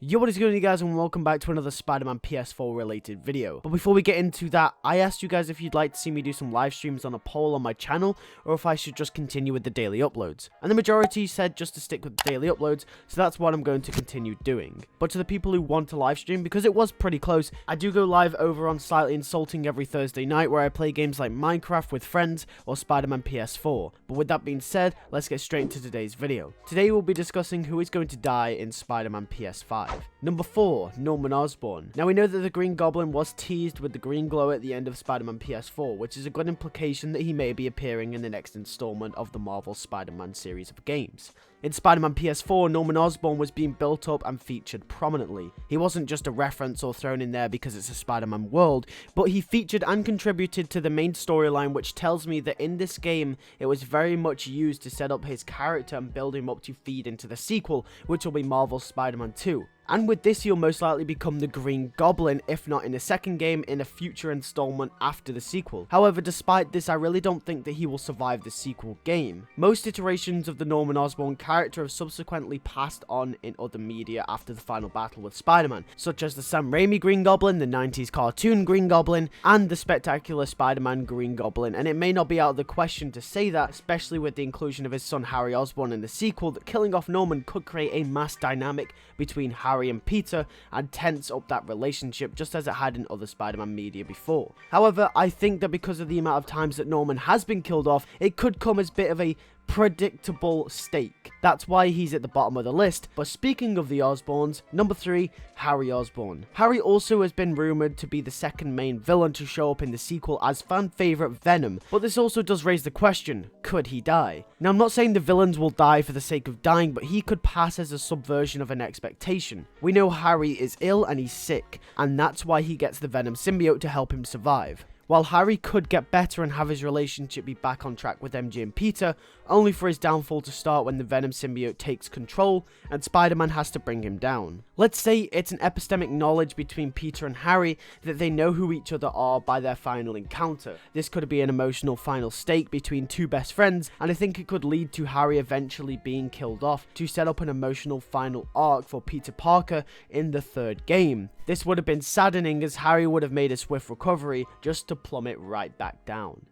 Yo, what is going on, you guys, and welcome back to another Spider-Man PS4 related video. But before we get into that, I asked you guys if you'd like to see me do some live streams on a poll on my channel, or if I should just continue with the daily uploads. And the majority said just to stick with the daily uploads, so that's what I'm going to continue doing. But to the people who want to live stream, because it was pretty close, I do go live over on Slightly Insulting every Thursday night, where I play games like Minecraft with friends, or Spider-Man PS4. But with that being said, let's get straight into today's video. Today we'll be discussing who is going to die in Spider-Man PS5. Number 4, Norman Osborn. Now we know that the Green Goblin was teased with the green glow at the end of Spider-Man PS4, which is a good implication that he may be appearing in the next installment of the Marvel Spider-Man series of games. In Spider-Man PS4, Norman Osborn was being built up and featured prominently. He wasn't just a reference or thrown in there because it's a Spider-Man world, but he featured and contributed to the main storyline, which tells me that in this game, it was very much used to set up his character and build him up to feed into the sequel, which will be Marvel's Spider-Man 2. And with this, he'll most likely become the Green Goblin, if not in the second game, in a future installment after the sequel. However, despite this, I really don't think that he will survive the sequel game. Most iterations of the Norman Osborn character have subsequently passed on in other media after the final battle with Spider-Man, such as the Sam Raimi Green Goblin, the 90s cartoon Green Goblin, and the spectacular Spider-Man Green Goblin, and it may not be out of the question to say that, especially with the inclusion of his son Harry Osborn in the sequel, that killing off Norman could create a mass dynamic between Harry and Peter and tense up that relationship just as it had in other Spider-Man media before. However, I think that because of the amount of times that Norman has been killed off, it could come as a bit of a predictable stake. That's why he's at the bottom of the list. But speaking of the Osborns, number 3, Harry Osborn. Harry also has been rumored to be the second main villain to show up in the sequel as fan favorite Venom, but this also does raise the question, could he die? Now, I'm not saying the villains will die for the sake of dying, but he could pass as a subversion of an expectation. We know Harry is ill and he's sick, and that's why he gets the Venom symbiote to help him survive. While Harry could get better and have his relationship be back on track with MJ and Peter, only for his downfall to start when the Venom symbiote takes control and Spider-Man has to bring him down. Let's say it's an epistemic knowledge between Peter and Harry that they know who each other are by their final encounter. This could be an emotional final stake between two best friends, and I think it could lead to Harry eventually being killed off to set up an emotional final arc for Peter Parker in the third game. This would have been saddening as Harry would have made a swift recovery just to plummet right back down.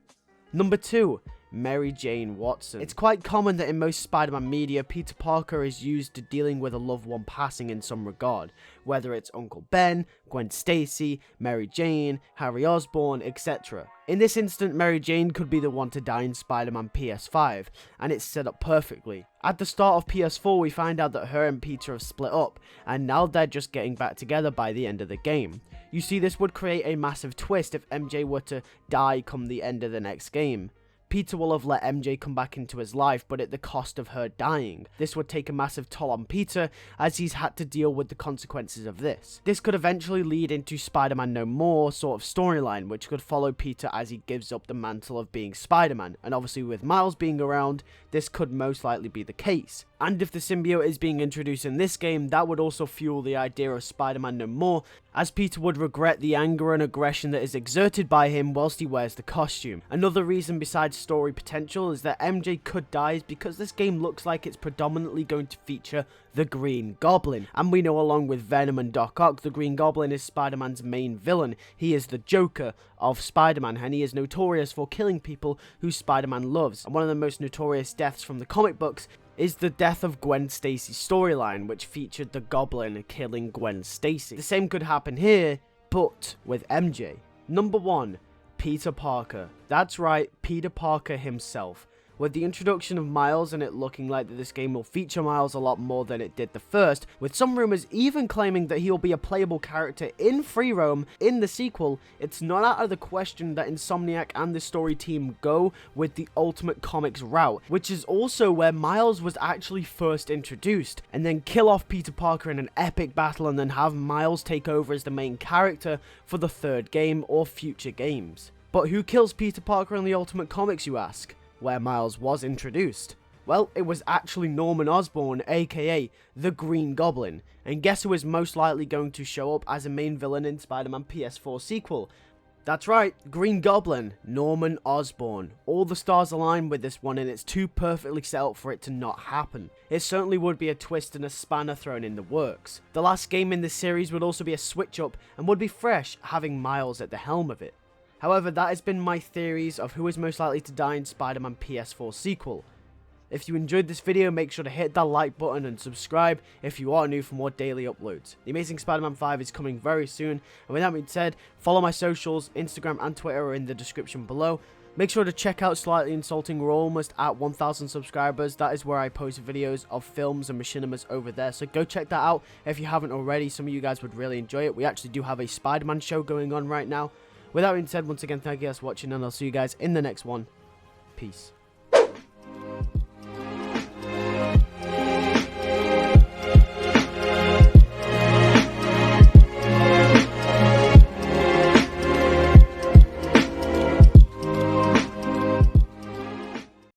Number 2. Mary Jane Watson. It's quite common that in most Spider-Man media, Peter Parker is used to dealing with a loved one passing in some regard, whether it's Uncle Ben, Gwen Stacy, Mary Jane, Harry Osborn, etc. In this instant, Mary Jane could be the one to die in Spider-Man PS5, and it's set up perfectly. At the start of PS4, we find out that her and Peter have split up, and now they're just getting back together by the end of the game. You see, this would create a massive twist if MJ were to die come the end of the next game. Peter will have let MJ come back into his life, but at the cost of her dying. This would take a massive toll on Peter, as he's had to deal with the consequences of this. This could eventually lead into Spider-Man No More sort of storyline, which could follow Peter as he gives up the mantle of being Spider-Man, and obviously with Miles being around, this could most likely be the case. And if the symbiote is being introduced in this game, that would also fuel the idea of Spider-Man No More, as Peter would regret the anger and aggression that is exerted by him whilst he wears the costume. Another reason besides story potential is that MJ could die is because this game looks like it's predominantly going to feature the Green Goblin. And we know along with Venom and Doc Ock, the Green Goblin is Spider-Man's main villain. He is the Joker of Spider-Man, and he is notorious for killing people who Spider-Man loves. And one of the most notorious deaths from the comic books is the death of Gwen Stacy's storyline, which featured the Goblin killing Gwen Stacy. The same could happen here, but with MJ. Number 1, Peter Parker. That's right, Peter Parker himself. With the introduction of Miles and it looking like that this game will feature Miles a lot more than it did the first, with some rumors even claiming that he'll be a playable character in free roam in the sequel, it's not out of the question that Insomniac and the story team go with the Ultimate Comics route, which is also where Miles was actually first introduced, and then kill off Peter Parker in an epic battle and then have Miles take over as the main character for the third game or future games. But who kills Peter Parker in the Ultimate Comics, you ask? Where Miles was introduced? Well, it was actually Norman Osborn, aka the Green Goblin. And guess who is most likely going to show up as a main villain in Spider-Man PS4 sequel? That's right, Green Goblin, Norman Osborn. All the stars align with this one and it's too perfectly set up for it to not happen. It certainly would be a twist and a spanner thrown in the works. The last game in this series would also be a switch up and would be fresh, having Miles at the helm of it. However, that has been my theories of who is most likely to die in Spider-Man PS4 sequel. If you enjoyed this video, make sure to hit that like button and subscribe if you are new for more daily uploads. The Amazing Spider-Man 5 is coming very soon, and with that being said, follow my socials, Instagram and Twitter are in the description below. Make sure to check out Slightly Insulting, we're almost at 1,000 subscribers. That is where I post videos of films and machinimas over there, so go check that out if you haven't already. Some of you guys would really enjoy it. We actually do have a Spider-Man show going on right now. With that being said, once again, thank you guys for watching, and I'll see you guys in the next one. Peace.